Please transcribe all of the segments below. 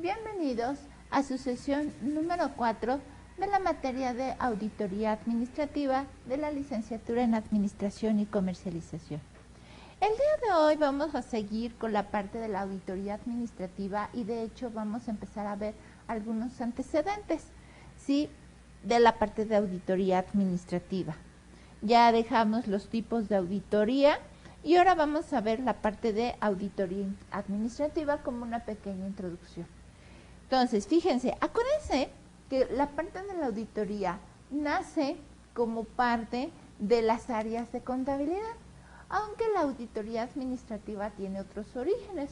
Bienvenidos a su sesión número 4 de la materia de Auditoría Administrativa de la Licenciatura en Administración y Comercialización. El día de hoy vamos a seguir con la parte de la auditoría administrativa y de hecho vamos a empezar a ver algunos antecedentes, ¿sí?, de la parte de auditoría administrativa. Ya dejamos los tipos de auditoría y ahora vamos a ver la parte de auditoría administrativa como una pequeña introducción. Entonces, fíjense, acuérdense que la parte de la auditoría nace como parte de las áreas de contabilidad, aunque la auditoría administrativa tiene otros orígenes.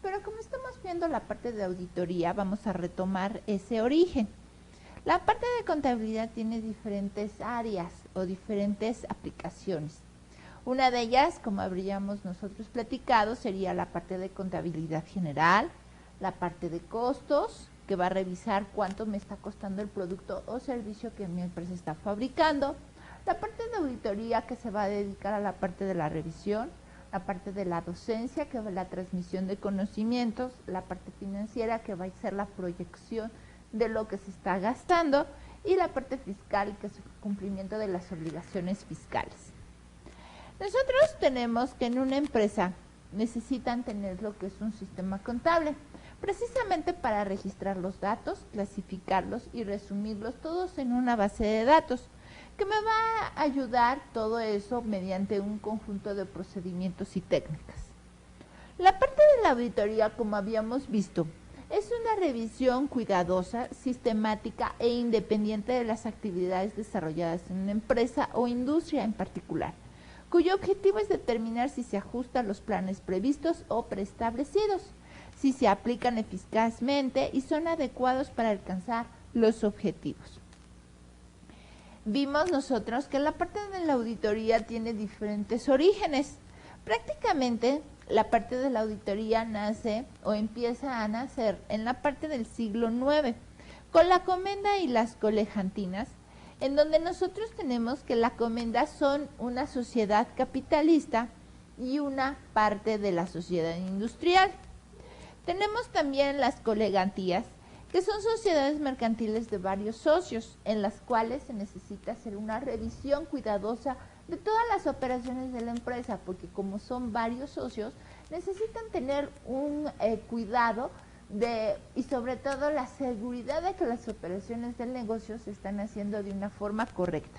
Pero como estamos viendo la parte de auditoría, vamos a retomar ese origen. La parte de contabilidad tiene diferentes áreas o diferentes aplicaciones. Una de ellas, como habríamos nosotros platicado, sería la parte de contabilidad general, la parte de costos, que va a revisar cuánto me está costando el producto o servicio que mi empresa está fabricando, la parte de auditoría, que se va a dedicar a la parte de la revisión, la parte de la docencia, que va a la transmisión de conocimientos, la parte financiera, que va a ser la proyección de lo que se está gastando, y la parte fiscal, que es el cumplimiento de las obligaciones fiscales. Nosotros tenemos que en una empresa necesitan tener lo que es un sistema contable, precisamente para registrar los datos, clasificarlos y resumirlos todos en una base de datos, que me va a ayudar todo eso mediante un conjunto de procedimientos y técnicas. La parte de la auditoría, como habíamos visto, es una revisión cuidadosa, sistemática e independiente de las actividades desarrolladas en una empresa o industria en particular, cuyo objetivo es determinar si se ajusta a los planes previstos o preestablecidos, si se aplican eficazmente y son adecuados para alcanzar los objetivos. Vimos nosotros que la parte de la auditoría tiene diferentes orígenes. Prácticamente la parte de la auditoría nace o empieza a nacer en la parte del siglo IX, con la Comenda y las colegiantinas, en donde nosotros tenemos que la Comenda son una sociedad capitalista y una parte de la sociedad industrial. Tenemos también las colegantías, que son sociedades mercantiles de varios socios, en las cuales se necesita hacer una revisión cuidadosa de todas las operaciones de la empresa, porque como son varios socios, necesitan tener un cuidado y sobre todo la seguridad de que las operaciones del negocio se están haciendo de una forma correcta.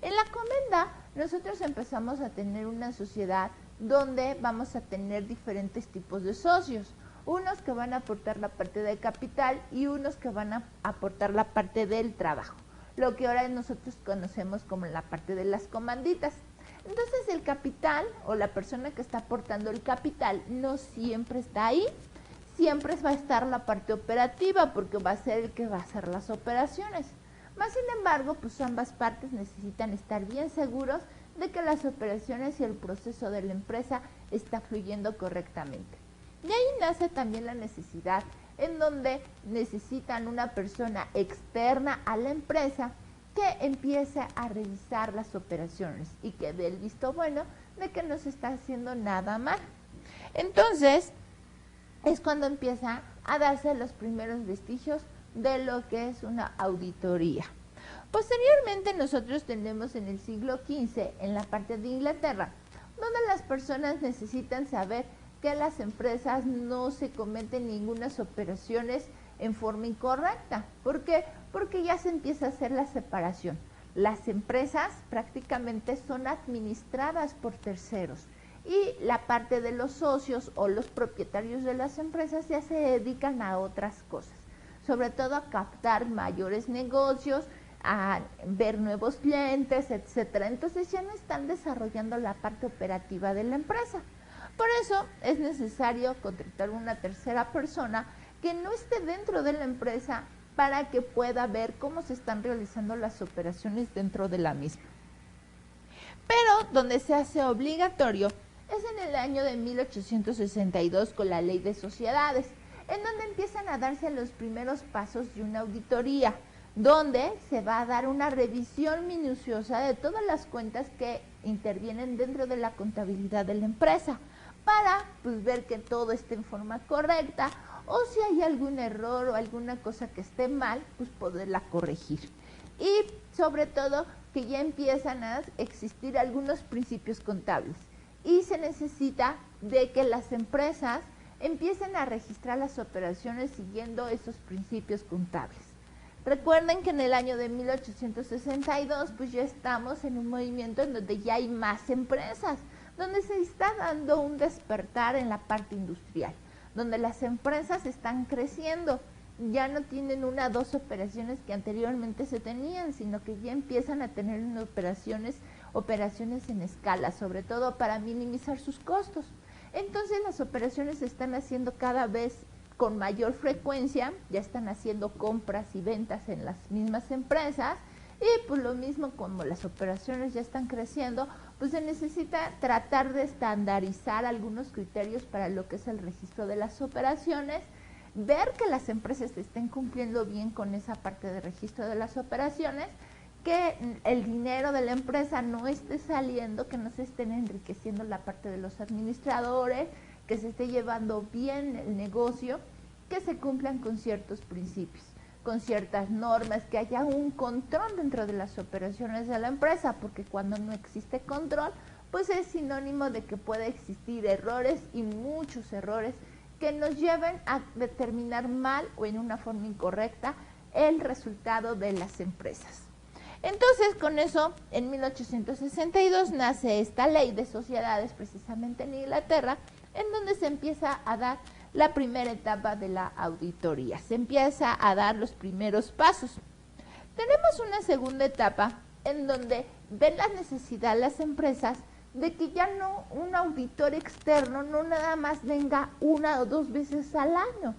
En la Comenda nosotros empezamos a tener una sociedad donde vamos a tener diferentes tipos de socios, unos que van a aportar la parte de capital y unos que van a aportar la parte del trabajo, lo que ahora nosotros conocemos como la parte de las comanditas. Entonces el capital o la persona que está aportando el capital no siempre está ahí, siempre va a estar la parte operativa porque va a ser el que va a hacer las operaciones. Más sin embargo, pues ambas partes necesitan estar bien seguros de que las operaciones y el proceso de la empresa está fluyendo correctamente. Y ahí nace también la necesidad en donde necesitan una persona externa a la empresa que empiece a revisar las operaciones y que dé el visto bueno de que no se está haciendo nada mal. Entonces, es cuando empieza a darse los primeros vestigios de lo que es una auditoría. Posteriormente nosotros tenemos en el siglo XV, en la parte de Inglaterra, donde las personas necesitan saber que las empresas no se cometen ninguna operaciones en forma incorrecta. ¿Por qué? Porque ya se empieza a hacer la separación. Las empresas prácticamente son administradas por terceros y la parte de los socios o los propietarios de las empresas ya se dedican a otras cosas, sobre todo a captar mayores negocios, a ver nuevos clientes, etcétera. Entonces ya no están desarrollando la parte operativa de la empresa. Por eso es necesario contratar una tercera persona que no esté dentro de la empresa para que pueda ver cómo se están realizando las operaciones dentro de la misma. Pero donde se hace obligatorio es en el año de 1862 con la Ley de Sociedades, en donde empiezan a darse los primeros pasos de una auditoría, donde se va a dar una revisión minuciosa de todas las cuentas que intervienen dentro de la contabilidad de la empresa, para pues ver que todo esté en forma correcta o si hay algún error o alguna cosa que esté mal, pues poderla corregir. Y sobre todo que ya empiezan a existir algunos principios contables y se necesita de que las empresas empiecen a registrar las operaciones siguiendo esos principios contables. Recuerden que en el año de 1862 pues ya estamos en un movimiento en donde ya hay más empresas, donde se está dando un despertar en la parte industrial, donde las empresas están creciendo, ya no tienen una o dos operaciones que anteriormente se tenían, sino que ya empiezan a tener operaciones en escala, sobre todo para minimizar sus costos. Entonces las operaciones se están haciendo cada vez con mayor frecuencia, ya están haciendo compras y ventas en las mismas empresas, y pues lo mismo, como las operaciones ya están creciendo, pues se necesita tratar de estandarizar algunos criterios para lo que es el registro de las operaciones, ver que las empresas estén cumpliendo bien con esa parte de registro de las operaciones, que el dinero de la empresa no esté saliendo, que no se estén enriqueciendo la parte de los administradores, que se esté llevando bien el negocio, que se cumplan con ciertos principios, con ciertas normas, que haya un control dentro de las operaciones de la empresa, porque cuando no existe control, pues es sinónimo de que puede existir errores y muchos errores que nos lleven a determinar mal o en una forma incorrecta el resultado de las empresas. Entonces, con eso, en 1862 nace esta ley de sociedades, precisamente en Inglaterra, en donde se empieza a dar la primera etapa de la auditoría, se empieza a dar los primeros pasos. Tenemos una segunda etapa en donde ven la necesidad las empresas de que ya no un auditor externo no nada más venga una o dos veces al año,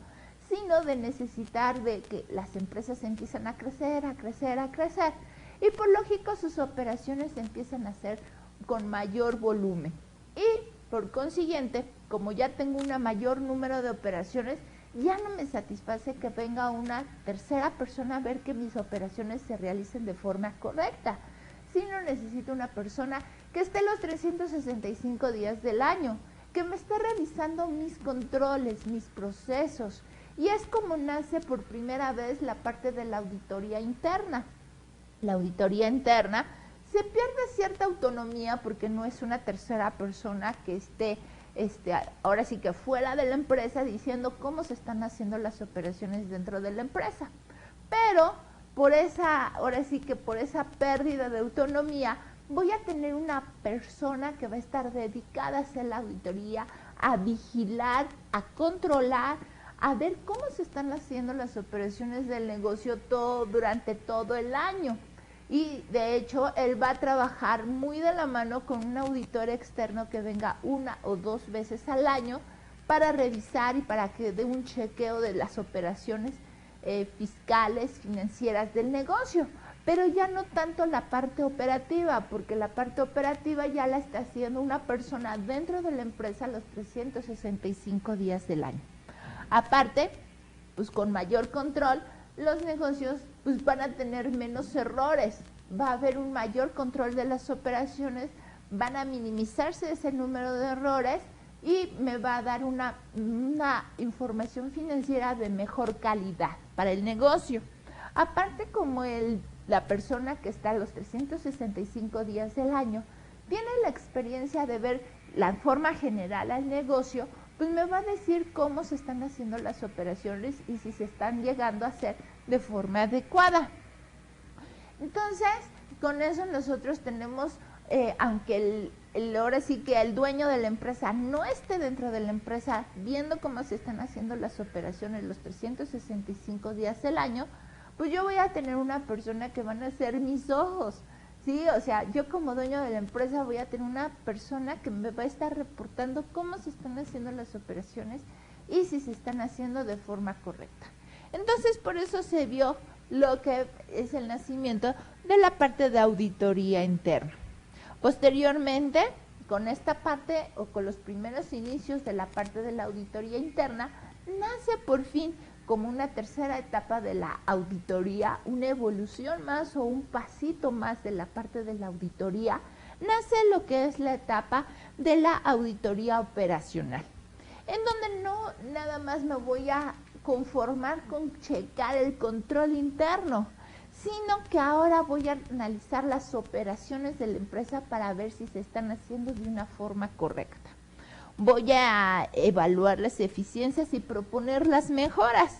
sino de necesitar de que las empresas empiezan a crecer, a crecer, a crecer, y por lógico sus operaciones empiezan a hacer con mayor volumen. Y por consiguiente, como ya tengo un mayor número de operaciones, ya no me satisface que venga una tercera persona a ver que mis operaciones se realicen de forma correcta, sino necesito una persona que esté los 365 días del año, que me esté revisando mis controles, mis procesos. Y es como nace por primera vez la parte de la auditoría interna. La auditoría interna se pierde cierta autonomía porque no es una tercera persona que esté ahora sí que fuera de la empresa diciendo cómo se están haciendo las operaciones dentro de la empresa. Pero ahora sí que por esa pérdida de autonomía, voy a tener una persona que va a estar dedicada a hacer la auditoría, a vigilar, a controlar, a ver cómo se están haciendo las operaciones del negocio durante todo el año. Y de hecho, él va a trabajar muy de la mano con un auditor externo que venga una o dos veces al año para revisar y para que dé un chequeo de las operaciones fiscales, financieras del negocio. Pero ya no tanto la parte operativa, porque la parte operativa ya la está haciendo una persona dentro de la empresa los 365 días del año. Aparte, pues con mayor control, los negocios pues van a tener menos errores, va a haber un mayor control de las operaciones, van a minimizarse ese número de errores y me va a dar una información financiera de mejor calidad para el negocio. Aparte, como la persona que está los 365 días del año tiene la experiencia de ver la forma general al negocio, pues me va a decir cómo se están haciendo las operaciones y si se están llegando a hacer de forma adecuada. Entonces, con eso nosotros tenemos, aunque ahora sí que el dueño de la empresa no esté dentro de la empresa viendo cómo se están haciendo las operaciones los 365 días del año, pues yo voy a tener una persona que van a ser mis ojos, ¿sí? O sea, yo como dueño de la empresa voy a tener una persona que me va a estar reportando cómo se están haciendo las operaciones y si se están haciendo de forma correcta. Entonces, por eso se vio lo que es el nacimiento de la parte de auditoría interna. Posteriormente, con esta parte o con los primeros inicios de la parte de la auditoría interna, nace por fin como una tercera etapa de la auditoría, una evolución más o un pasito más de la parte de la auditoría, nace lo que es la etapa de la auditoría operacional. en donde no nada más me voy a conformar con checar el control interno, sino que ahora voy a analizar las operaciones de la empresa para ver si se están haciendo de una forma correcta. Voy a evaluar las eficiencias y proponer las mejoras.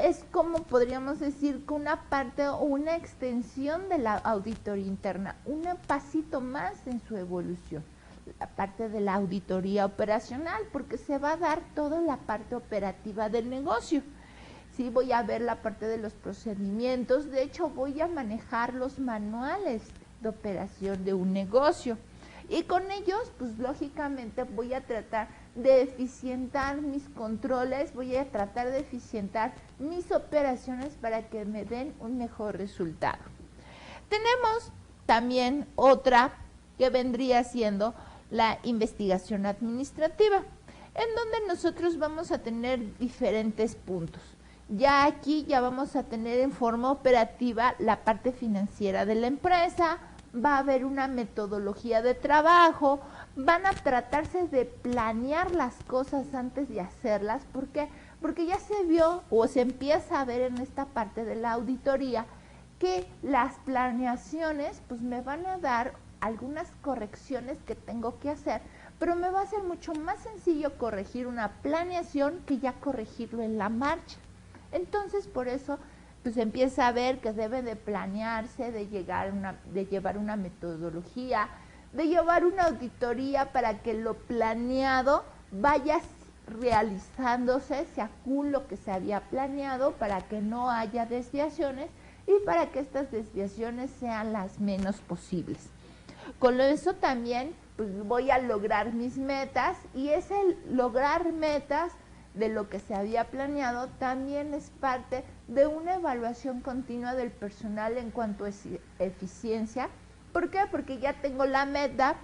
Es como podríamos decir que una parte o una extensión de la auditoría interna, un pasito más en su evolución, la parte de la auditoría operacional, porque se va a dar toda la parte operativa del negocio. Sí, voy a ver la parte de los procedimientos, de hecho voy a manejar los manuales de operación de un negocio. Y con ellos, pues lógicamente voy a tratar de eficientar mis controles, voy a tratar de eficientar mis operaciones para que me den un mejor resultado. Tenemos también otra que vendría siendo la investigación administrativa, en donde nosotros vamos a tener diferentes puntos. Ya aquí ya vamos a tener en forma operativa la parte financiera de la empresa, va a haber una metodología de trabajo, van a tratarse de planear las cosas antes de hacerlas. ¿Por qué? Porque ya se vio o se empieza a ver en esta parte de la auditoría que las planeaciones pues me van a dar algunas correcciones que tengo que hacer, pero me va a ser mucho más sencillo corregir una planeación que ya corregirlo en la marcha. Entonces, por eso pues empieza a ver que debe de planearse, de llevar una metodología, de llevar una auditoría para que lo planeado vaya realizándose según lo que se había planeado, para que no haya desviaciones y para que estas desviaciones sean las menos posibles. Con eso también pues voy a lograr mis metas, y ese lograr metas de lo que se había planeado también es parte de una evaluación continua del personal en cuanto a eficiencia. ¿Por qué? Porque ya tengo la meta,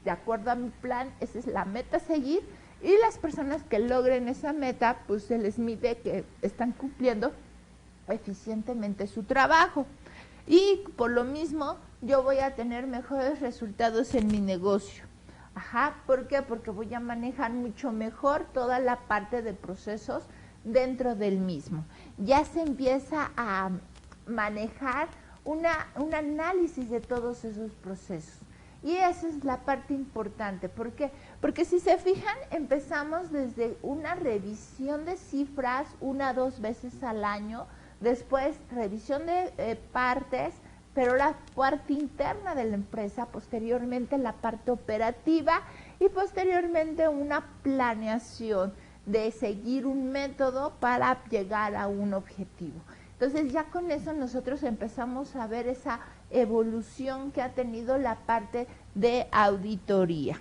de acuerdo a mi plan, esa es la meta a seguir, y las personas que logren esa meta, pues se les mide que están cumpliendo eficientemente su trabajo. Y por lo mismo, yo voy a tener mejores resultados en mi negocio. ¿Por qué? Porque voy a manejar mucho mejor toda la parte de procesos dentro del mismo. Ya se empieza a manejar un análisis de todos esos procesos. Y esa es la parte importante. ¿Por qué? Porque si se fijan, empezamos desde una revisión de cifras 1 o 2 veces al año, después revisión de partes, pero la parte interna de la empresa, posteriormente la parte operativa y posteriormente una planeación de seguir un método para llegar a un objetivo. Entonces ya con eso nosotros empezamos a ver esa evolución que ha tenido la parte de auditoría.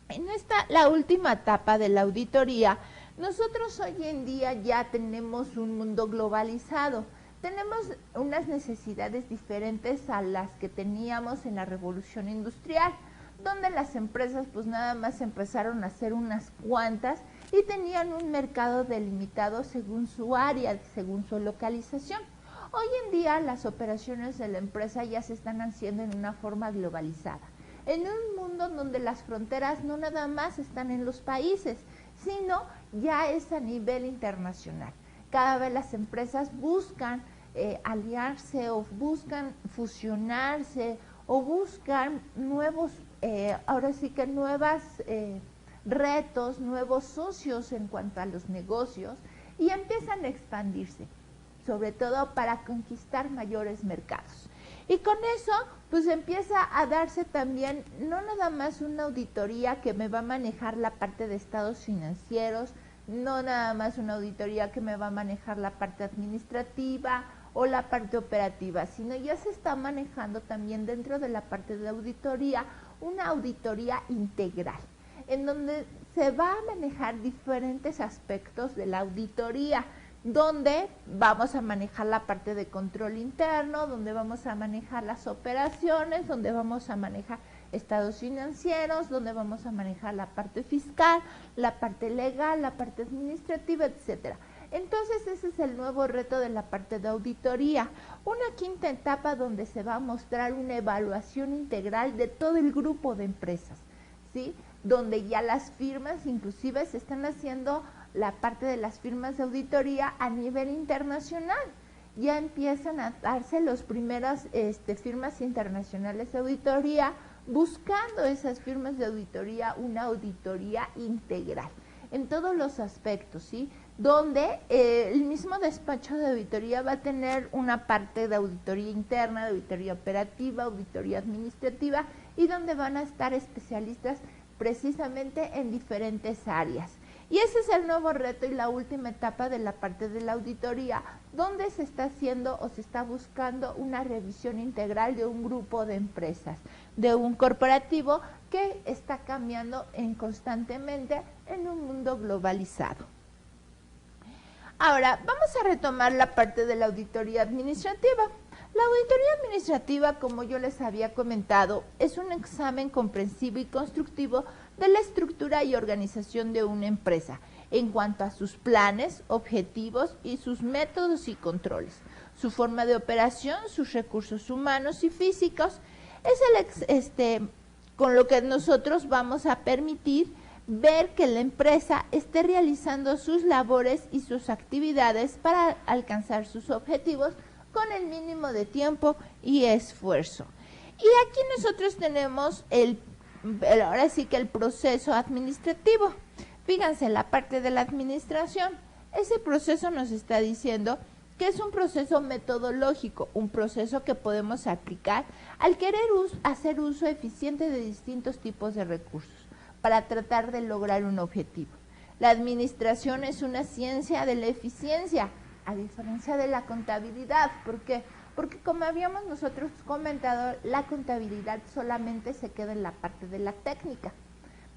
En la última etapa de la auditoría, nosotros hoy en día ya tenemos un mundo globalizado. Tenemos unas necesidades diferentes a las que teníamos en la revolución industrial, donde las empresas pues nada más empezaron a hacer unas cuantas y tenían un mercado delimitado según su área, según su localización. Hoy en día las operaciones de la empresa ya se están haciendo en una forma globalizada, en un mundo donde las fronteras no nada más están en los países, sino ya es a nivel internacional. Cada vez las empresas buscan aliarse o buscan fusionarse o buscan nuevos, ahora sí que nuevos retos, nuevos socios en cuanto a los negocios, y empiezan a expandirse, sobre todo para conquistar mayores mercados. Y con eso, pues empieza a darse también, no nada más una auditoría que me va a manejar la parte de estados financieros, no nada más una auditoría que me va a manejar la parte administrativa o la parte operativa, sino ya se está manejando también dentro de la parte de auditoría una auditoría integral, en donde se va a manejar diferentes aspectos de la auditoría, donde vamos a manejar la parte de control interno, donde vamos a manejar las operaciones, donde vamos a manejar estados financieros, donde vamos a manejar la parte fiscal, la parte legal, la parte administrativa, etcétera. Entonces ese es el nuevo reto de la parte de auditoría, una quinta etapa donde se va a mostrar una evaluación integral de todo el grupo de empresas, ¿sí? donde ya las firmas, inclusive se están haciendo la parte de las firmas de auditoría a nivel internacional. Ya empiezan a darse los primeras firmas internacionales de auditoría, buscando esas firmas de auditoría una auditoría integral en todos los aspectos, ¿sí? Donde el mismo despacho de auditoría va a tener una parte de auditoría interna, de auditoría operativa, auditoría administrativa, y donde van a estar especialistas precisamente en diferentes áreas. Y ese es el nuevo reto y la última etapa de la parte de la auditoría, donde se está haciendo o se está buscando una revisión integral de un grupo de empresas, de un corporativo que está cambiando constantemente en un mundo globalizado. Ahora, vamos a retomar la parte de la auditoría administrativa. La auditoría administrativa, como yo les había comentado, es un examen comprensivo y constructivo de la estructura y organización de una empresa en cuanto a sus planes, objetivos y sus métodos y controles, su forma de operación, sus recursos humanos y físicos. Es con lo que nosotros vamos a permitir ver que la empresa esté realizando sus labores y sus actividades para alcanzar sus objetivos con el mínimo de tiempo y esfuerzo. Y aquí nosotros tenemos ahora sí que el proceso administrativo. Fíjense, la parte de la administración, ese proceso nos está diciendo que es un proceso metodológico, un proceso que podemos aplicar al querer hacer uso eficiente de distintos tipos de recursos para tratar de lograr un objetivo. La administración es una ciencia de la eficiencia, a diferencia de la contabilidad. ¿Por qué? Porque como habíamos nosotros comentado, la contabilidad solamente se queda en la parte de la técnica.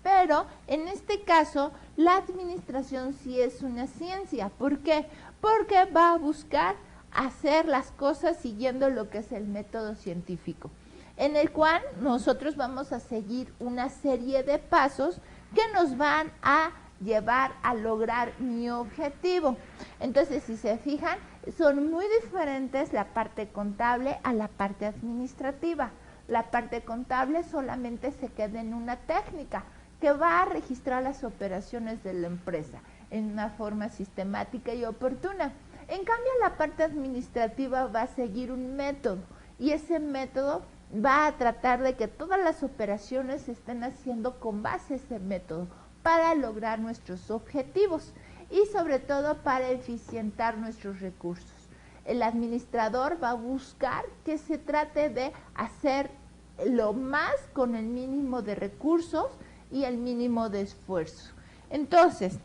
Pero en este caso, la administración sí es una ciencia. ¿Por qué? Porque va a buscar hacer las cosas siguiendo lo que es el método científico, en el cual nosotros vamos a seguir una serie de pasos que nos van a llevar a lograr mi objetivo. Entonces, si se fijan, son muy diferentes la parte contable a la parte administrativa. La parte contable solamente se queda en una técnica que va a registrar las operaciones de la empresa en una forma sistemática y oportuna. En cambio, la parte administrativa va a seguir un método, y ese método va a tratar de que todas las operaciones se estén haciendo con base a ese método para lograr nuestros objetivos y sobre todo para eficientar nuestros recursos. El administrador va a buscar que se trate de hacer lo más con el mínimo de recursos y el mínimo de esfuerzo. Entonces,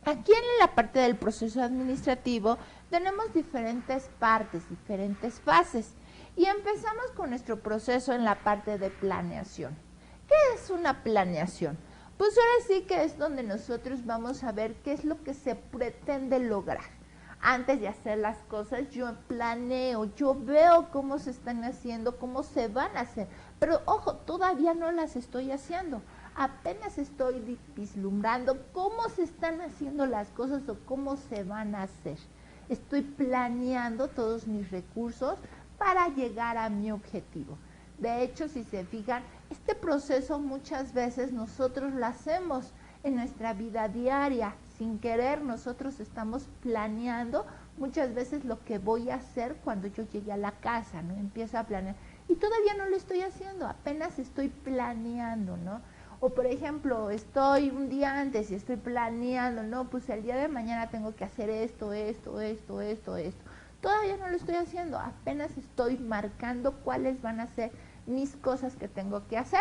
aquí en la parte del proceso administrativo tenemos diferentes partes, diferentes fases. Y empezamos con nuestro proceso en la parte de planeación. ¿Qué es una planeación? Pues ahora sí que es donde nosotros vamos a ver qué es lo que se pretende lograr. Antes de hacer las cosas, yo planeo, yo veo cómo se están haciendo, cómo se van a hacer. Pero ojo, todavía no las estoy haciendo. Apenas estoy vislumbrando cómo se están haciendo las cosas o cómo se van a hacer. Estoy planeando todos mis recursos para llegar a mi objetivo. De hecho, si se fijan, este proceso muchas veces nosotros lo hacemos en nuestra vida diaria. Sin querer, nosotros estamos planeando muchas veces lo que voy a hacer cuando yo llegue a la casa, ¿no? Empiezo a planear. Y todavía no lo estoy haciendo, apenas estoy planeando, ¿no? O por ejemplo, estoy un día antes y estoy planeando, ¿no? Pues el día de mañana tengo que hacer esto. Todavía no lo estoy haciendo, apenas estoy marcando cuáles van a ser mis cosas que tengo que hacer.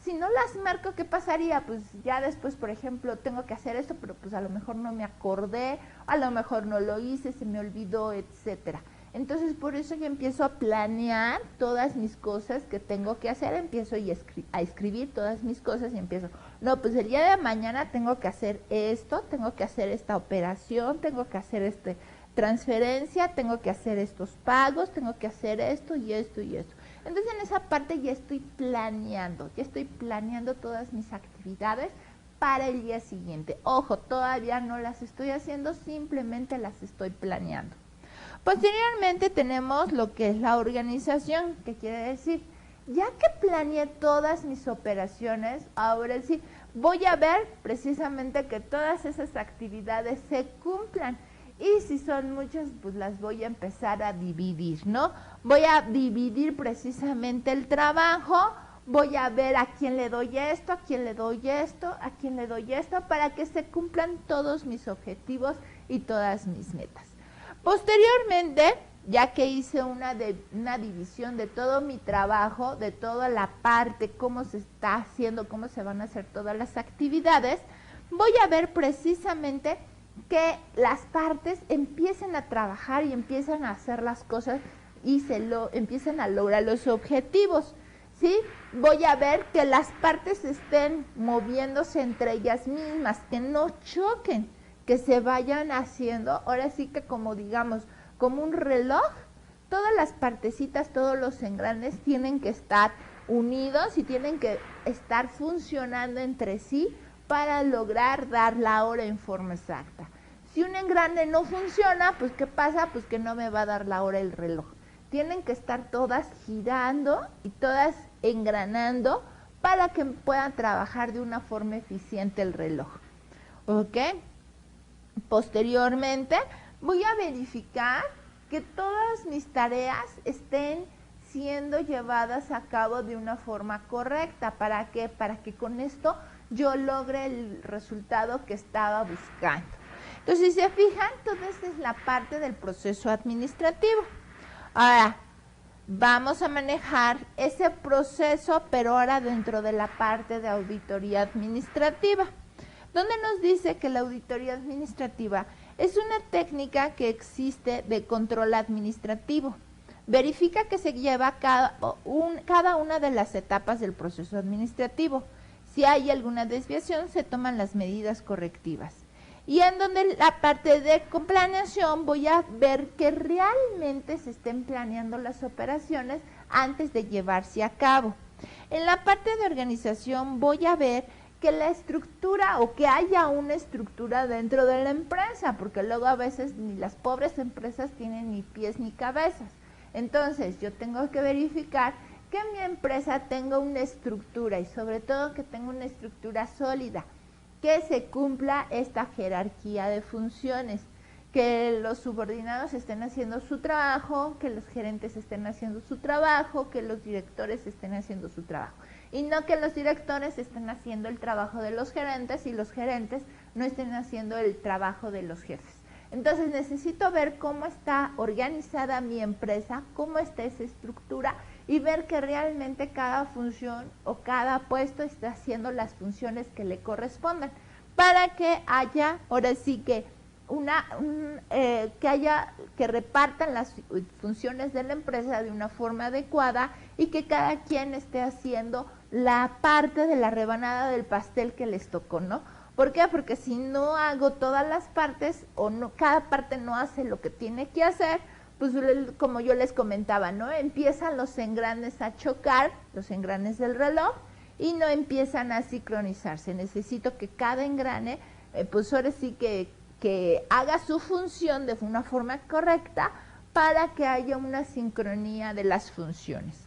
Si no las marco, ¿qué pasaría? Pues ya después, por ejemplo, tengo que hacer esto, pero pues a lo mejor no me acordé, a lo mejor no lo hice, se me olvidó, etcétera. Entonces, por eso yo empiezo a planear todas mis cosas que tengo que hacer, empiezo a escribir todas mis cosas y empiezo, no, pues el día de mañana tengo que hacer esto, tengo que hacer esta operación, tengo que hacer transferencia, tengo que hacer estos pagos, tengo que hacer esto y esto y esto. Entonces en esa parte ya estoy planeando todas mis actividades para el día siguiente. Ojo, todavía no las estoy haciendo, simplemente las estoy planeando. Posteriormente tenemos lo que es la organización, que quiere decir, ya que planeé todas mis operaciones, ahora sí voy a ver precisamente que todas esas actividades se cumplan. Y si son muchas, pues las voy a empezar a dividir, ¿no? Voy a dividir precisamente el trabajo, voy a ver a quién le doy esto, a quién le doy esto, a quién le doy esto, para que se cumplan todos mis objetivos y todas mis metas. Posteriormente, ya que hice una división de todo mi trabajo, de toda la parte, cómo se está haciendo, cómo se van a hacer todas las actividades, voy a ver precisamente que las partes empiecen a trabajar y empiezan a hacer las cosas y empiezan a lograr los objetivos, ¿sí? Voy a ver que las partes estén moviéndose entre ellas mismas, que no choquen, que se vayan haciendo, ahora sí que como digamos, como un reloj, todas las partecitas, todos los engranes tienen que estar unidos y tienen que estar funcionando entre sí para lograr dar la hora en forma exacta. Si un engrane no funciona, pues ¿qué pasa? Pues que no me va a dar la hora el reloj. Tienen que estar todas girando y todas engranando para que puedan trabajar de una forma eficiente el reloj. ¿Ok? Posteriormente, voy a verificar que todas mis tareas estén siendo llevadas a cabo de una forma correcta. ¿Para qué? Para que con esto yo logre el resultado que estaba buscando. Entonces, si se fijan, toda esta es la parte del proceso administrativo. Ahora, vamos a manejar ese proceso, pero ahora dentro de la parte de auditoría administrativa, donde nos dice que la auditoría administrativa es una técnica que existe de control administrativo. Verifica que se lleva cada una de las etapas del proceso administrativo. Si hay alguna desviación, se toman las medidas correctivas. Y en donde la parte de planeación voy a ver que realmente se estén planeando las operaciones antes de llevarse a cabo. En la parte de organización voy a ver que la estructura o que haya una estructura dentro de la empresa, porque luego a veces ni las pobres empresas tienen ni pies ni cabezas. Entonces yo tengo que verificar que mi empresa tenga una estructura y sobre todo que tenga una estructura sólida, que se cumpla esta jerarquía de funciones, que los subordinados estén haciendo su trabajo, que los gerentes estén haciendo su trabajo, que los directores estén haciendo su trabajo. Y no que los directores estén haciendo el trabajo de los gerentes y los gerentes no estén haciendo el trabajo de los jefes. Entonces necesito ver cómo está organizada mi empresa, cómo está esa estructura y ver que realmente cada función o cada puesto está haciendo las funciones que le correspondan para que haya, ahora sí que que repartan las funciones de la empresa de una forma adecuada y que cada quien esté haciendo la parte de la rebanada del pastel que les tocó, ¿no? ¿Por qué? Porque si no hago todas las partes o no, cada parte no hace lo que tiene que hacer, pues como yo les comentaba, ¿no? Empiezan los engranes a chocar, los engranes del reloj, y no empiezan a sincronizarse. Necesito que cada engrane, pues ahora sí que haga su función de una forma correcta para que haya una sincronía de las funciones.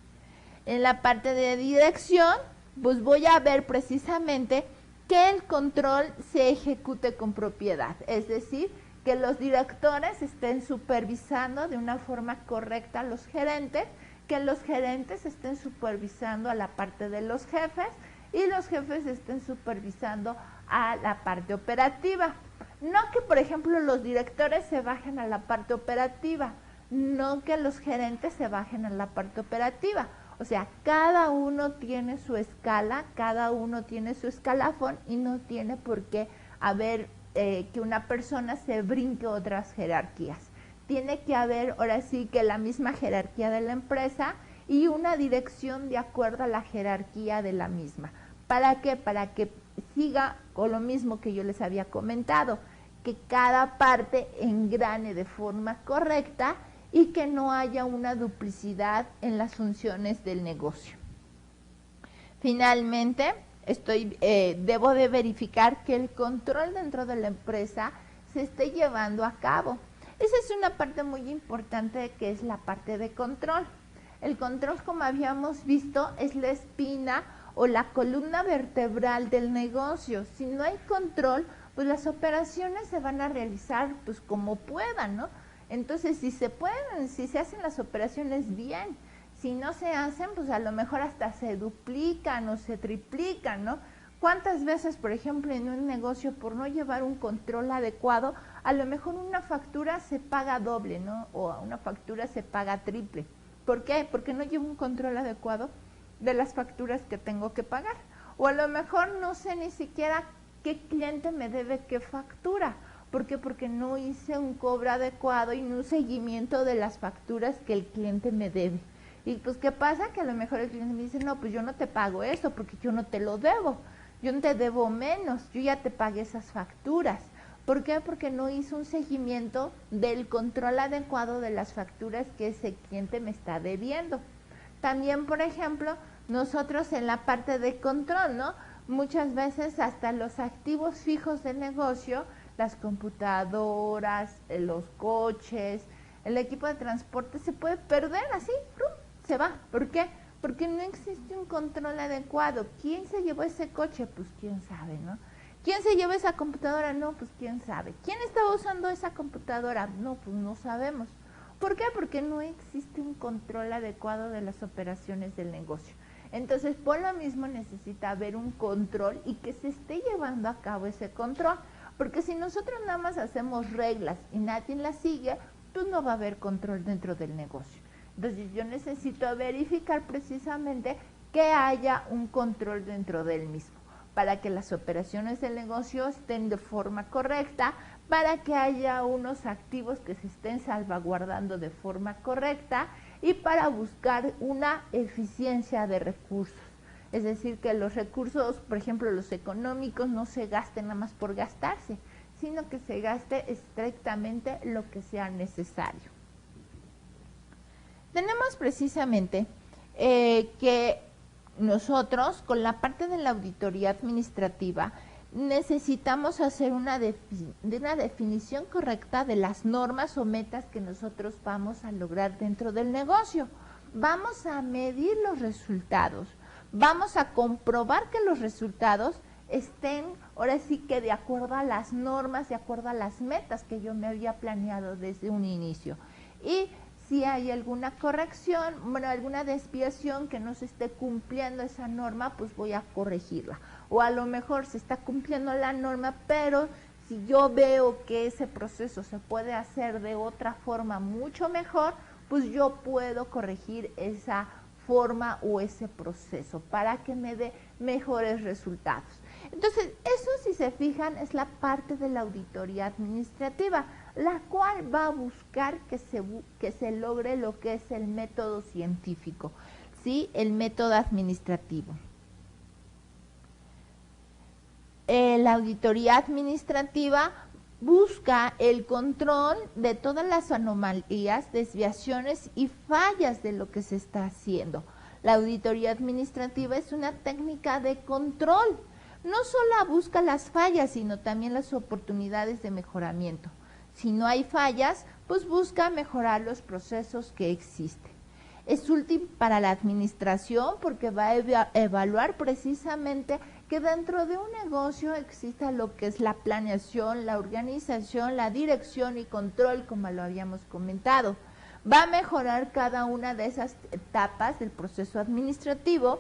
En la parte de dirección, pues voy a ver precisamente que el control se ejecute con propiedad, es decir, que los directores estén supervisando de una forma correcta a los gerentes, que los gerentes estén supervisando a la parte de los jefes y los jefes estén supervisando a la parte operativa. No que, por ejemplo, los directores se bajen a la parte operativa, no que los gerentes se bajen a la parte operativa. O sea, cada uno tiene su escala, cada uno tiene su escalafón y no tiene por qué haber que una persona se brinque otras jerarquías. Tiene que haber, ahora sí, que la misma jerarquía de la empresa y una dirección de acuerdo a la jerarquía de la misma. ¿Para qué? Para que siga con lo mismo que yo les había comentado, que cada parte engrane de forma correcta y que no haya una duplicidad en las funciones del negocio. Finalmente, debo de verificar que el control dentro de la empresa se esté llevando a cabo. Esa es una parte muy importante que es la parte de control. El control, como habíamos visto, es la espina o la columna vertebral del negocio. Si no hay control, pues las operaciones se van a realizar pues como puedan, ¿no? Entonces, si se pueden, si se hacen las operaciones bien, si no se hacen, pues a lo mejor hasta se duplican o se triplican, ¿no? ¿Cuántas veces, por ejemplo, en un negocio, por no llevar un control adecuado, a lo mejor una factura se paga doble, ¿no? O una factura se paga triple. ¿Por qué? Porque no llevo un control adecuado de las facturas que tengo que pagar. O a lo mejor no sé ni siquiera qué cliente me debe qué factura. ¿Por qué? Porque no hice un cobro adecuado y un seguimiento de las facturas que el cliente me debe. Y pues, ¿qué pasa? Que a lo mejor el cliente me dice, no, pues yo no te pago eso porque yo no te lo debo. Yo no te debo menos, yo ya te pagué esas facturas. ¿Por qué? Porque no hizo un seguimiento del control adecuado de las facturas que ese cliente me está debiendo. También, por ejemplo, nosotros en la parte de control, ¿no? Muchas veces hasta los activos fijos del negocio, las computadoras, los coches, el equipo de transporte se puede perder así, ¡prum! Se va. ¿Por qué? Porque no existe un control adecuado. ¿Quién se llevó ese coche? Pues quién sabe, ¿no? ¿Quién se llevó esa computadora? No, pues quién sabe. ¿Quién estaba usando esa computadora? No, pues no sabemos. ¿Por qué? Porque no existe un control adecuado de las operaciones del negocio. Entonces, por lo mismo necesita haber un control y que se esté llevando a cabo ese control. Porque si nosotros nada más hacemos reglas y nadie las sigue, pues no va a haber control dentro del negocio. Entonces yo necesito verificar precisamente que haya un control dentro del mismo, para que las operaciones del negocio estén de forma correcta, para que haya unos activos que se estén salvaguardando de forma correcta y para buscar una eficiencia de recursos. Es decir, que los recursos, por ejemplo, los económicos, no se gasten nada más por gastarse, sino que se gaste estrictamente lo que sea necesario. Tenemos precisamente que nosotros, con la parte de la auditoría administrativa, necesitamos hacer una definición correcta de las normas o metas que nosotros vamos a lograr dentro del negocio. Vamos a medir los resultados, vamos a comprobar que los resultados estén, ahora sí que de acuerdo a las normas, de acuerdo a las metas que yo me había planeado desde un inicio. Y si hay alguna corrección, bueno, alguna desviación que no se esté cumpliendo esa norma, pues voy a corregirla. O a lo mejor se está cumpliendo la norma, pero si yo veo que ese proceso se puede hacer de otra forma mucho mejor, pues yo puedo corregir esa forma o ese proceso para que me dé mejores resultados. Entonces, eso, si se fijan, es la parte de la auditoría administrativa, la cual va a buscar que se logre lo que es el método científico, ¿sí? El método administrativo. La auditoría administrativa busca el control de todas las anomalías, desviaciones y fallas de lo que se está haciendo. La auditoría administrativa es una técnica de control. No solo busca las fallas, sino también las oportunidades de mejoramiento. Si no hay fallas, pues busca mejorar los procesos que existen. Es útil para la administración porque va a evaluar precisamente que dentro de un negocio exista lo que es la planeación, la organización, la dirección y control, como lo habíamos comentado. Va a mejorar cada una de esas etapas del proceso administrativo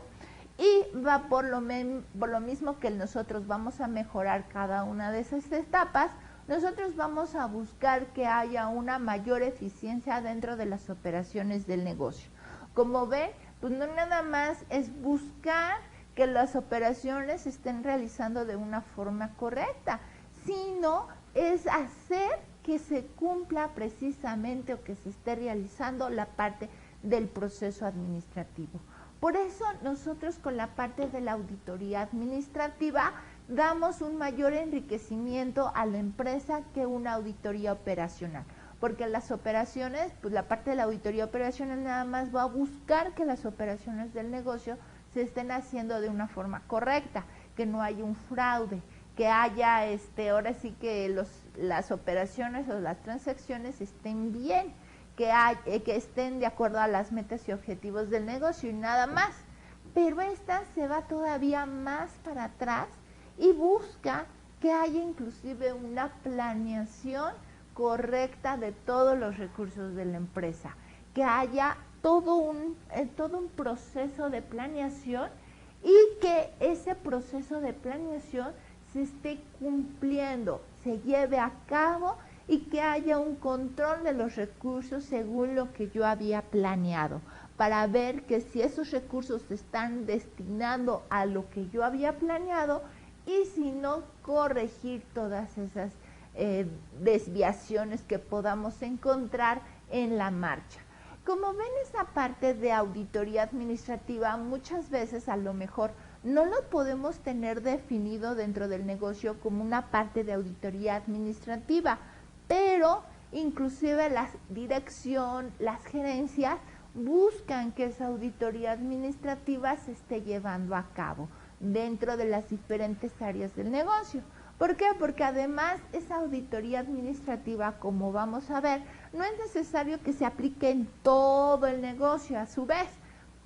y va por lo mismo que nosotros vamos a mejorar cada una de esas etapas, nosotros vamos a buscar que haya una mayor eficiencia dentro de las operaciones del negocio. Como ven, pues no nada más es buscar que las operaciones se estén realizando de una forma correcta, sino es hacer que se cumpla precisamente o que se esté realizando la parte del proceso administrativo. Por eso nosotros con la parte de la auditoría administrativa damos un mayor enriquecimiento a la empresa que una auditoría operacional. Porque las operaciones, pues la parte de la auditoría operacional nada más va a buscar que las operaciones del negocio se estén haciendo de una forma correcta, que no haya un fraude, que haya, ahora sí que las operaciones o las transacciones estén bien, que estén de acuerdo a las metas y objetivos del negocio y nada más. pero esta se va todavía más para atrás y busca que haya inclusive una planeación correcta de todos los recursos de la empresa, que haya todo un proceso de planeación y que ese proceso de planeación se esté cumpliendo, se lleve a cabo y que haya un control de los recursos según lo que yo había planeado, para ver que si esos recursos se están destinando a lo que yo había planeado y si no, corregir todas esas desviaciones que podamos encontrar en la marcha. Como ven, esa parte de auditoría administrativa muchas veces a lo mejor no lo podemos tener definido dentro del negocio como una parte de auditoría administrativa, pero inclusive la dirección, las gerencias buscan que esa auditoría administrativa se esté llevando a cabo dentro de las diferentes áreas del negocio. ¿Por qué? Porque además esa auditoría administrativa, como vamos a ver, no es necesario que se aplique en todo el negocio a su vez.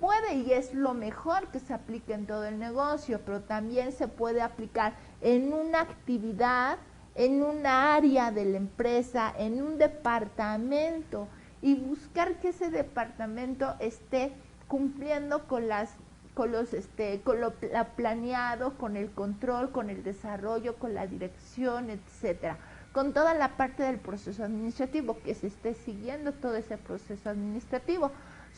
Puede y es lo mejor que se aplique en todo el negocio, pero también se puede aplicar en una actividad, en una área de la empresa, en un departamento, y buscar que ese departamento esté cumpliendo con lo planeado, con el control, con el desarrollo, con la dirección, etcétera, con toda la parte del proceso administrativo, que se esté siguiendo todo ese proceso administrativo,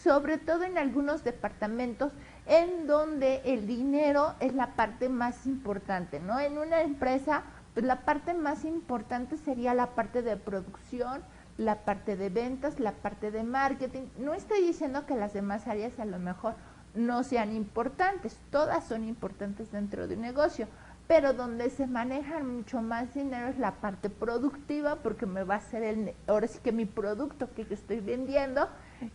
sobre todo en algunos departamentos en donde el dinero es la parte más importante, ¿no? En una empresa, pues la parte más importante sería la parte de producción, la parte de ventas, la parte de marketing. No estoy diciendo que las demás áreas a lo mejor no sean importantes, todas son importantes dentro de un negocio, pero donde se maneja mucho más dinero es la parte productiva, porque me va a ser ahora sí que mi producto que yo estoy vendiendo,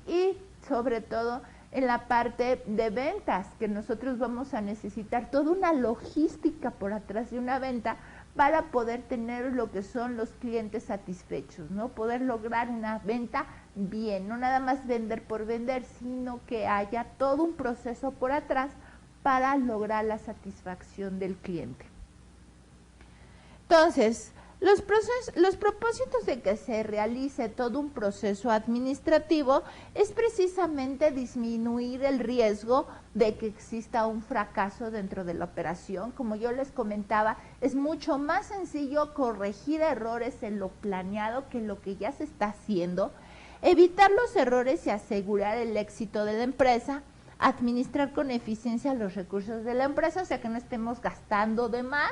y sobre todo en la parte de ventas, que nosotros vamos a necesitar toda una logística por atrás de una venta para poder tener lo que son los clientes satisfechos, ¿no? Poder lograr una venta bien, no nada más vender por vender, sino que haya todo un proceso por atrás para lograr la satisfacción del cliente. Entonces, los propósitos de que se realice todo un proceso administrativo es precisamente disminuir el riesgo de que exista un fracaso dentro de la operación. Como yo les comentaba, es mucho más sencillo corregir errores en lo planeado que en lo que ya se está haciendo, evitar los errores y asegurar el éxito de la empresa, administrar con eficiencia los recursos de la empresa, o sea que no estemos gastando de más,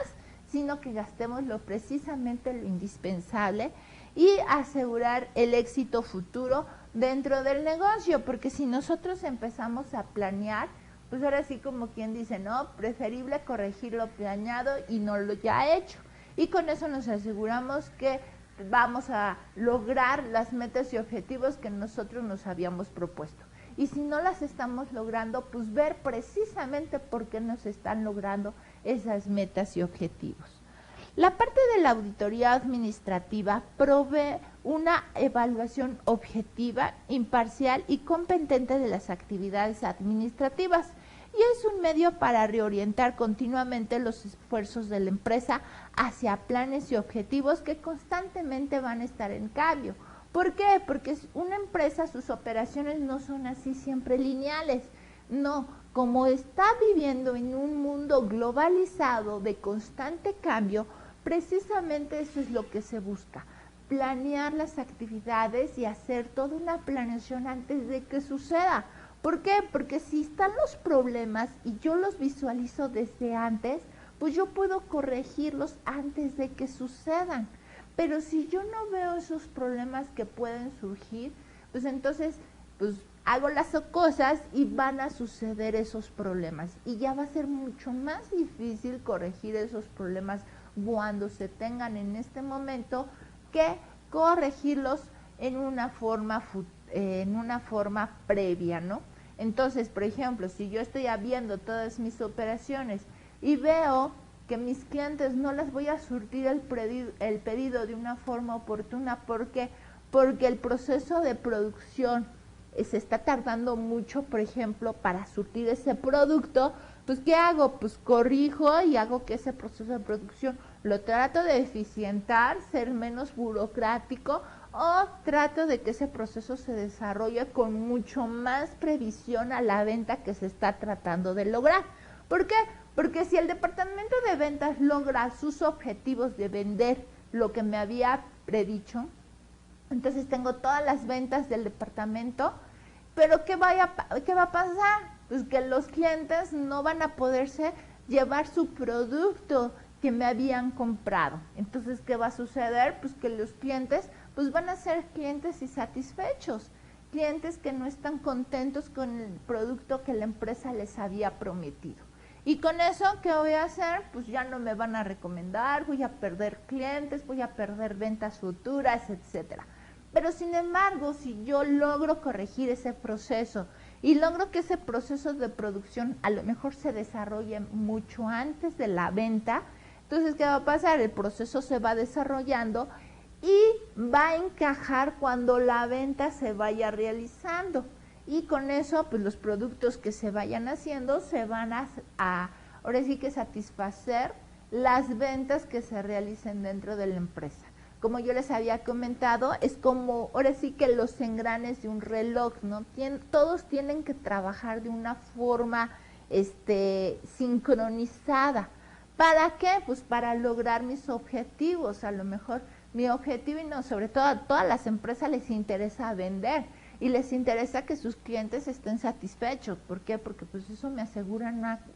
sino que gastemos precisamente lo indispensable, y asegurar el éxito futuro dentro del negocio, porque si nosotros empezamos a planear, pues ahora sí, como quien dice, no, preferible corregir lo planeado y no lo ya hecho, y con eso nos aseguramos que vamos a lograr las metas y objetivos que nosotros nos habíamos propuesto. Y si no las estamos logrando, pues ver precisamente por qué no se están logrando esas metas y objetivos. La parte de la auditoría administrativa provee una evaluación objetiva, imparcial y competente de las actividades administrativas, y es un medio para reorientar continuamente los esfuerzos de la empresa hacia planes y objetivos que constantemente van a estar en cambio. ¿Por qué? Porque una empresa, sus operaciones no son así siempre lineales. No, como está viviendo en un mundo globalizado de constante cambio, precisamente eso es lo que se busca, planear las actividades y hacer toda una planeación antes de que suceda. ¿Por qué? Porque si están los problemas y yo los visualizo desde antes, pues yo puedo corregirlos antes de que sucedan. Pero si yo no veo esos problemas que pueden surgir, pues entonces pues hago las cosas y van a suceder esos problemas. Y ya va a ser mucho más difícil corregir esos problemas cuando se tengan en este momento que corregirlos en una forma previa, ¿no? Entonces, por ejemplo, si yo estoy viendo todas mis operaciones y veo que mis clientes no les voy a surtir el pedido de una forma oportuna, ¿por qué? Porque el proceso de producción se está tardando mucho, por ejemplo, para surtir ese producto, pues ¿qué hago? Pues corrijo y hago que ese proceso de producción lo trato de eficientar, ser menos burocrático, o trato de que ese proceso se desarrolle con mucho más previsión a la venta que se está tratando de lograr. ¿Por qué? Porque si el departamento de ventas logra sus objetivos de vender lo que me había predicho, entonces tengo todas las ventas del departamento, pero ¿qué va a pasar? Pues que los clientes no van a poderse llevar su producto que me habían comprado. Entonces, ¿qué va a suceder? Pues que los clientes pues van a ser clientes insatisfechos, clientes que no están contentos con el producto que la empresa les había prometido. Y con eso, ¿qué voy a hacer? Pues ya no me van a recomendar, voy a perder clientes, voy a perder ventas futuras, etcétera. Pero sin embargo, si yo logro corregir ese proceso y logro que ese proceso de producción a lo mejor se desarrolle mucho antes de la venta, entonces, ¿qué va a pasar? El proceso se va desarrollando y va a encajar cuando la venta se vaya realizando. Y con eso, pues los productos que se vayan haciendo se van ahora sí que satisfacer las ventas que se realicen dentro de la empresa. Como yo les había comentado, es como, ahora sí que los engranes de un reloj, ¿no? Todos tienen que trabajar de una forma sincronizada. ¿Para qué? Pues para lograr mis objetivos. A lo mejor mi objetivo, y no, sobre todo a todas las empresas les interesa vender y les interesa que sus clientes estén satisfechos. ¿Por qué? Porque pues eso me asegura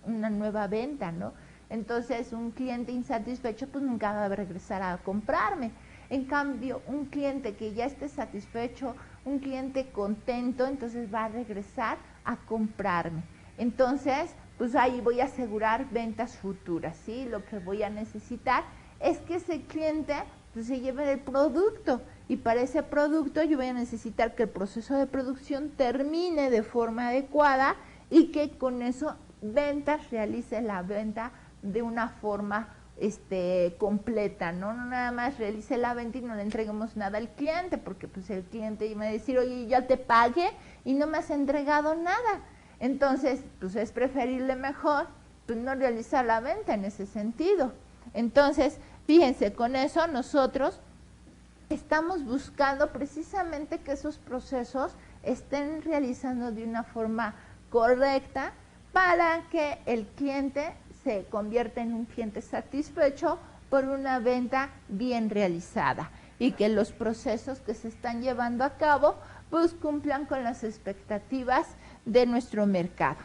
una nueva venta, ¿no? Entonces un cliente insatisfecho pues nunca va a regresar a comprarme. En cambio, un cliente que ya esté satisfecho, un cliente contento, entonces va a regresar a comprarme. Entonces, pues ahí voy a asegurar ventas futuras, ¿sí? Lo que voy a necesitar es que ese cliente pues, se lleve el producto, y para ese producto yo voy a necesitar que el proceso de producción termine de forma adecuada y que con eso ventas realice la venta de una forma completa, ¿no? No nada más realice la venta y no le entreguemos nada al cliente, porque pues el cliente iba a decir, oye, ya te pagué y no me has entregado nada. Entonces, pues es preferible mejor pues no realizar la venta en ese sentido. Entonces, fíjense, con eso nosotros estamos buscando precisamente que esos procesos estén realizando de una forma correcta para que el cliente se convierta en un cliente satisfecho por una venta bien realizada y que los procesos que se están llevando a cabo pues cumplan con las expectativas de nuestro mercado.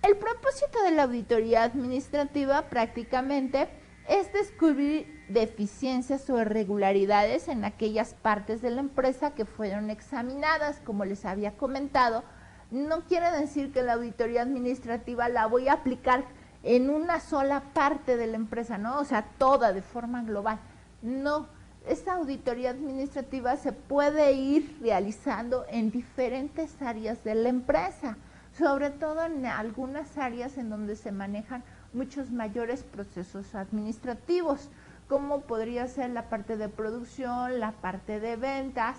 El propósito de la auditoría administrativa prácticamente es descubrir deficiencias o irregularidades en aquellas partes de la empresa que fueron examinadas. Como les había comentado, no quiere decir que la auditoría administrativa la voy a aplicar en una sola parte de la empresa, ¿no? O sea, toda de forma global. No, esta auditoría administrativa se puede ir realizando en diferentes áreas de la empresa, sobre todo en algunas áreas en donde se manejan muchos mayores procesos administrativos, como podría ser la parte de producción, la parte de ventas,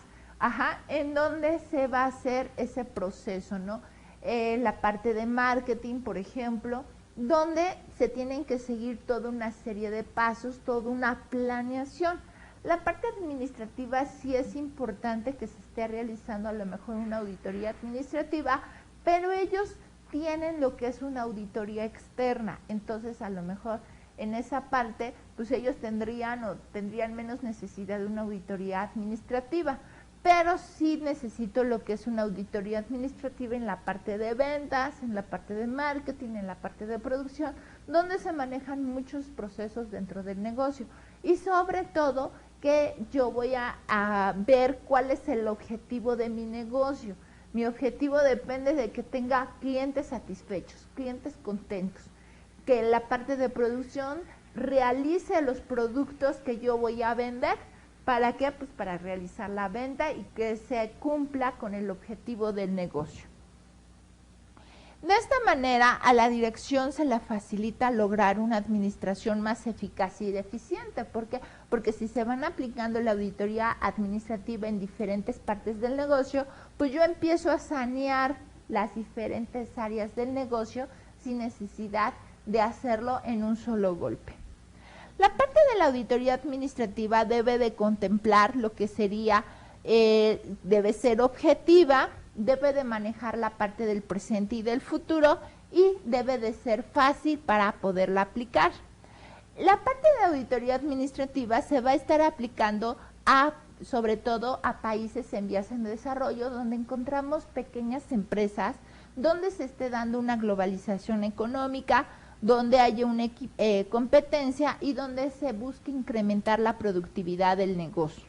en donde se va a hacer ese proceso, ¿no? La parte de marketing, por ejemplo, donde se tienen que seguir toda una serie de pasos, toda una planeación. La parte administrativa sí es importante que se esté realizando a lo mejor una auditoría administrativa, pero ellos tienen lo que es una auditoría externa, entonces a lo mejor en esa parte pues ellos tendrían menos necesidad de una auditoría administrativa, pero sí necesito lo que es una auditoría administrativa en la parte de ventas, en la parte de marketing, en la parte de producción, donde se manejan muchos procesos dentro del negocio y sobre todo que yo voy a ver cuál es el objetivo de mi negocio. Mi objetivo depende de que tenga clientes satisfechos, clientes contentos, que la parte de producción realice los productos que yo voy a vender. ¿Para qué? Pues para realizar la venta y que se cumpla con el objetivo del negocio. De esta manera, a la dirección se le facilita lograr una administración más eficaz y eficiente. ¿Por qué? Porque si se van aplicando la auditoría administrativa en diferentes partes del negocio, pues yo empiezo a sanear las diferentes áreas del negocio sin necesidad de hacerlo en un solo golpe. La parte de la auditoría administrativa debe de contemplar lo que sería, debe ser objetiva, debe de manejar la parte del presente y del futuro y debe de ser fácil para poderla aplicar. La parte de auditoría administrativa se va a estar aplicando sobre todo a países en vías en desarrollo, donde encontramos pequeñas empresas, donde se esté dando una globalización económica, donde haya una competencia y donde se busque incrementar la productividad del negocio.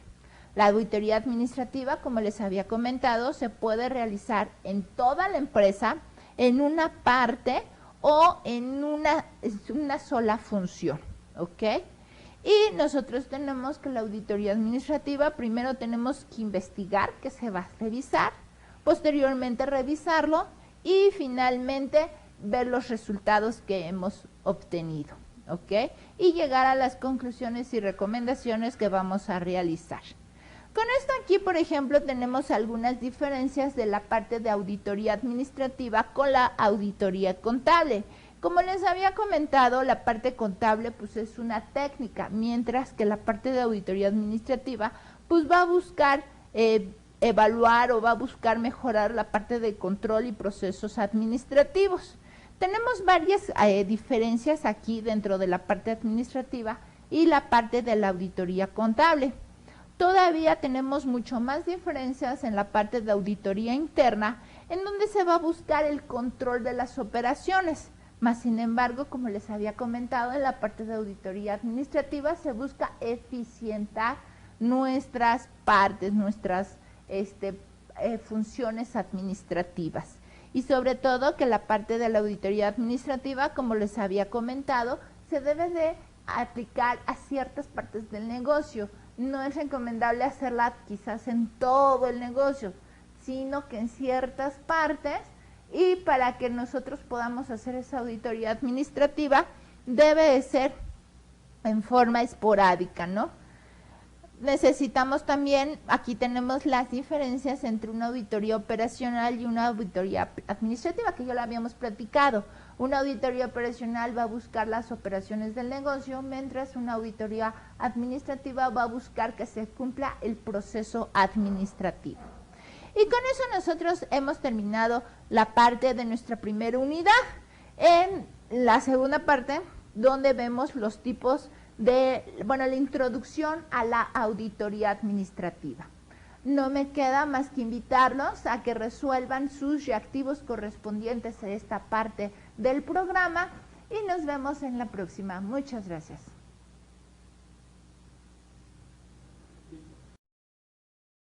La auditoría administrativa, como les había comentado, se puede realizar en toda la empresa, en una parte o en una sola función, ¿ok? Y nosotros tenemos que la auditoría administrativa, primero tenemos que investigar qué se va a revisar, posteriormente revisarlo y finalmente ver los resultados que hemos obtenido, ¿ok? Y llegar a las conclusiones y recomendaciones que vamos a realizar. Con esto aquí, por ejemplo, tenemos algunas diferencias de la parte de auditoría administrativa con la auditoría contable. Como les había comentado, la parte contable pues es una técnica, mientras que la parte de auditoría administrativa pues va a buscar evaluar o va a buscar mejorar la parte de control y procesos administrativos. Tenemos varias diferencias aquí dentro de la parte administrativa y la parte de la auditoría contable. Todavía tenemos mucho más diferencias en la parte de auditoría interna, en donde se va a buscar el control de las operaciones. Más sin embargo, como les había comentado, en la parte de auditoría administrativa se busca eficientar nuestras partes, nuestras funciones administrativas. Y sobre todo que la parte de la auditoría administrativa, como les había comentado, se debe de aplicar a ciertas partes del negocio. No es recomendable hacerla quizás en todo el negocio, sino que en ciertas partes, y para que nosotros podamos hacer esa auditoría administrativa debe de ser en forma esporádica, ¿no? Necesitamos también, aquí tenemos las diferencias entre una auditoría operacional y una auditoría administrativa, que ya lo habíamos platicado. Una auditoría operacional va a buscar las operaciones del negocio, mientras una auditoría administrativa va a buscar que se cumpla el proceso administrativo. Y con eso nosotros hemos terminado la parte de nuestra primera unidad. En la segunda parte, donde vemos los tipos de, la introducción a la auditoría administrativa. No me queda más que invitarlos a que resuelvan sus reactivos correspondientes a esta parte del programa y nos vemos en la próxima. Muchas gracias.